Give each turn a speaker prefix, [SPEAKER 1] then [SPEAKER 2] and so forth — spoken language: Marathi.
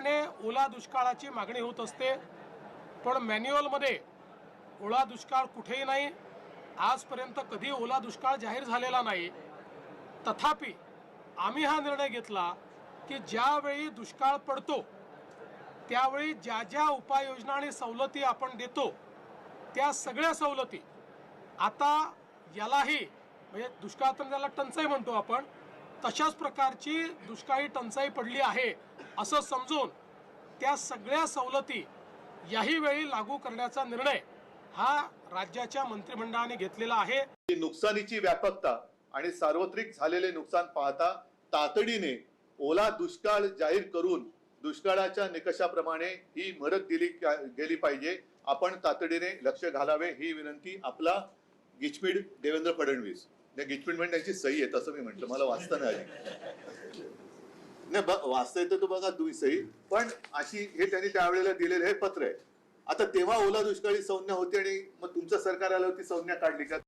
[SPEAKER 1] सातत्याने ओला दुष्काळाची मागणी होत असते, पण मॅन्युअलमध्ये ओला दुष्काळ कुठेही नाही, आजपर्यंत कधी ओला दुष्काळ जाहीर झालेला नाही। तथापि आम्ही हा निर्णय घेतला की ज्यावेळी दुष्काळ पडतो त्यावेळी ज्या ज्या उपाययोजना आणि सवलती आपण देतो त्या सगळ्या सवलती आता यालाही, म्हणजे दुष्काळ तर त्याला टंचाई म्हणतो आपण, तशाच प्रकारची दुष्काळी टंचाई पडली आहे असं समजून त्या सगळ्या सवलती याही वेळी लागू करण्याचा निर्णय हा राज्याच्या मंत्रिमंडळाने घेतलेला आहे।
[SPEAKER 2] नुकसानीची व्यापकता आणि सार्वत्रिक झालेले नुकसान पाहता तातडीने ओला दुष्काळ जाहीर करून दुष्काळाच्या निकषाप्रमाणे ही मदत दिली गेली पाहिजे। आपण तातडीने लक्ष घालावे ही विनंती आपला गिचमीड देवेंद्र फडणवीस, गिचमीड म्हणजे त्यांची सही आहे तसं मी म्हटलं, मला वाचता नाही आली, नाही वाचता येतं तो बघा तुम्ही सही, पण अशी हे त्यांनी त्यावेळेला दिलेलं हे पत्र आहे। आता तेव्हा ओला दुष्काळी संज्ञा होती आणि मग तुमचं सरकार आलं ती संज्ञा काढली का?